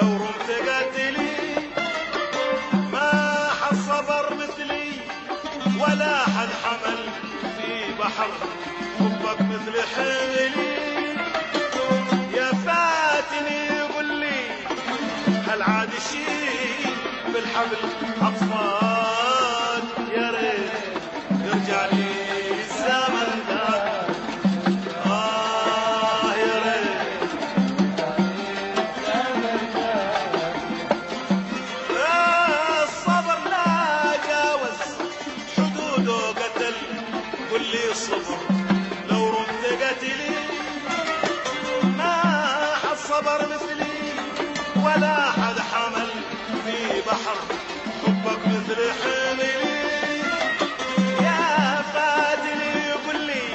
لو رمت قاتلي ما حد صبر مثلي ولا حد حمل في بحر حبك مثل حملي. يا فاتني قل لي هل عاد شي بالحبل أطفال؟ يا ريت يرجع لي الزمن ده. يا ريت الصبر لا جاوز حدوده قتل. قل لي الصبر لو رمت قتلي ما حد صبر مثلي ولا حد حمل في بحر حبك مثل حملي. يا فاتني قل لي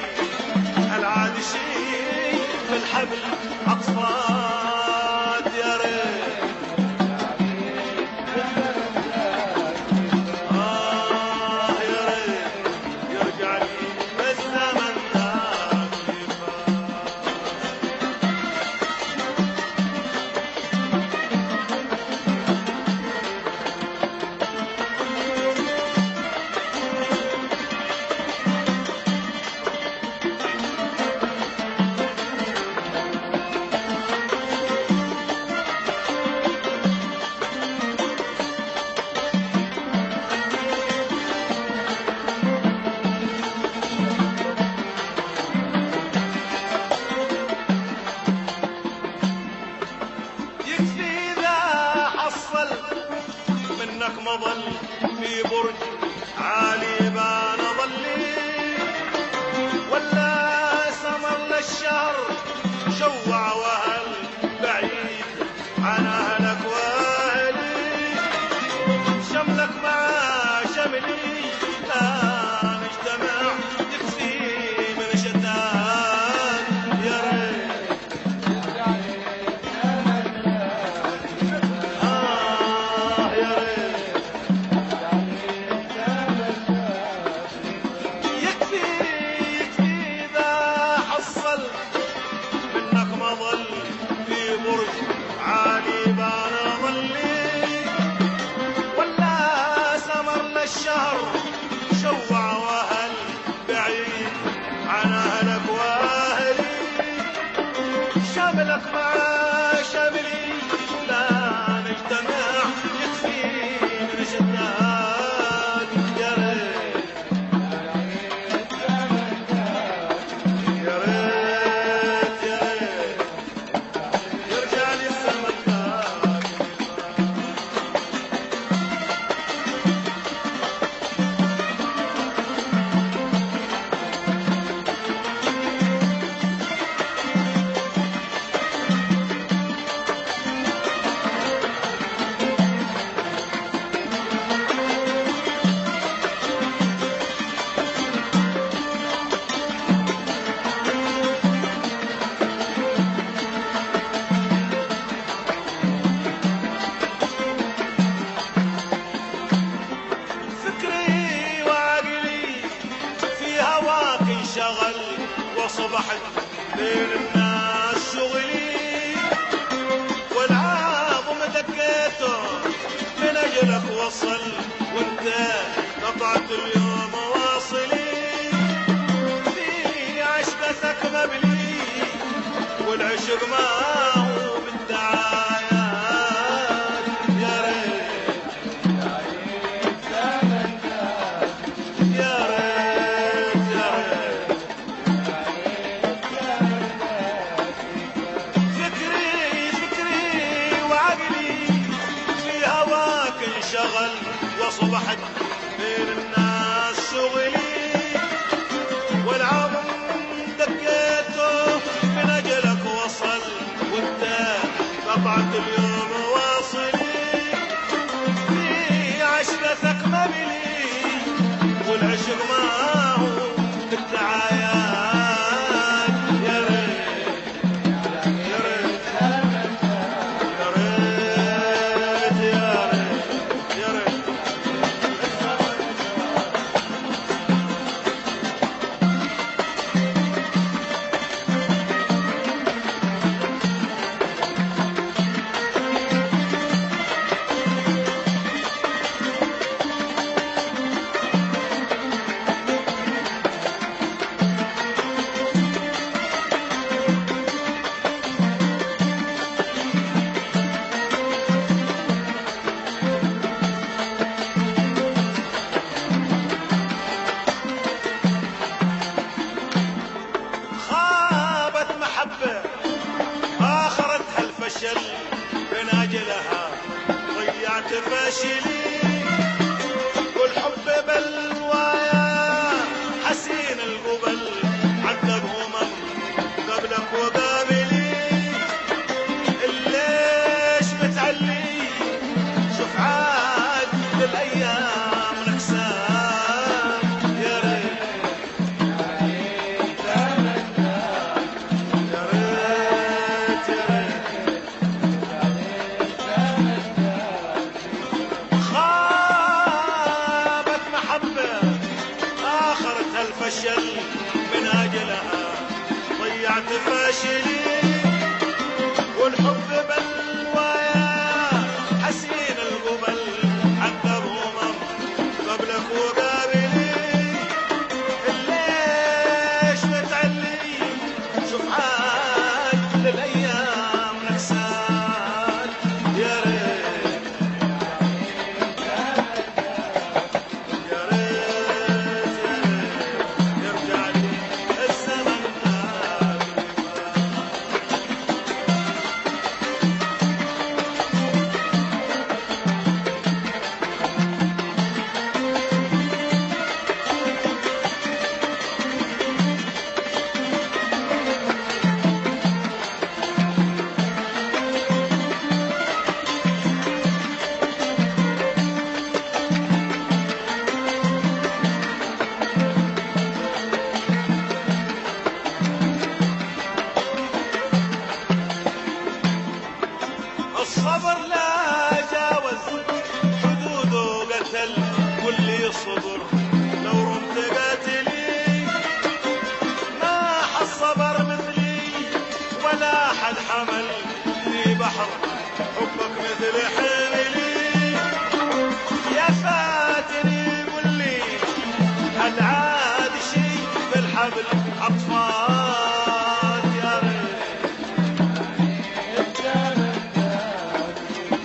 هل عاد شي بالحبل أطفال؟ يا ريت يا ريت يرجع لي بالزمن ده. يكفي إذا حصل منك مظل في برج عالي بان ظلي ولا سمر للشهر شوع وهل بعيد عن أهلك وأهلي. شملك مع شملي لا نجتمع يكفي من شتات. يا ريت يا ريت يكفي إذا حصل منك مظل في برج عالي بان ظلي ولا سمر للشهر شوع وهل بعيد عن أهلك وأهلي. شملك مع شملي لا نجتمع يكفي من شتات. يا ريت يا ريت يا ريت يرجع لي الزمن ده. فكري وعقلي في هواك انشغل وصبحت بين الناس شغلي والعظم دقيته من اجلك وصل وانت قطعت اليوم واصلي. في عشقتك مبلي والعشق ما هو بالدعايات. يا ريت يا ريت يا ريت فكري وعقلي في هواك انشغل وصبحت بين الناس شغلي والعظم دقيته من اجلك وصل وانت قطعت اليوم واصلي. في عشقتك مبلي والعشق ما هو بالدعايات. يا ريت يا ريت يا ريت يا ريت يا ريت من أجلها ضيعت فاشلي والحب بلوايا حسين القبل عذب همم قبلك وقابلي ليش بتعلي شوف عاد للأيام نكسان يا ريت يا ريت يا ريت خابت محبة آخرتها الفشل من أجلها ضيعت فاشلي والحب بلوايا حسين القبل عذب همم قبلك وقابلي ليش بتعلي شوف عاد للأيام نكسان يا ريت يا ريت يا ريت يرجع لي الزمن الصبر لا جاوز حدوده قتل واللي صبر لو رمت قاتلي ما حالصبر مثلي ولا حد حمل في بحر حبك مثل حملي يا فاتني قل لي هل عاد شي بالحبل أطفال يا ريت يا ريت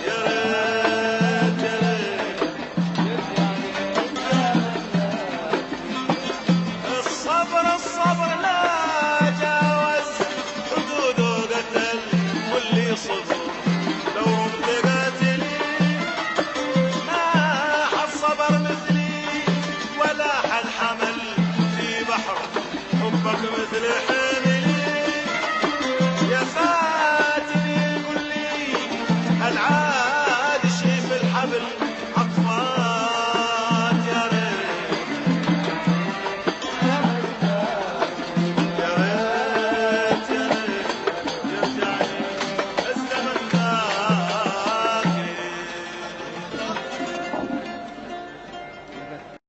يا ريت الصبر لا جاوز حدوده قتل واللي صبر لو رمت قاتلي ما حد صبر مثلي ولا حد حمل في بحر حبك مثل حملي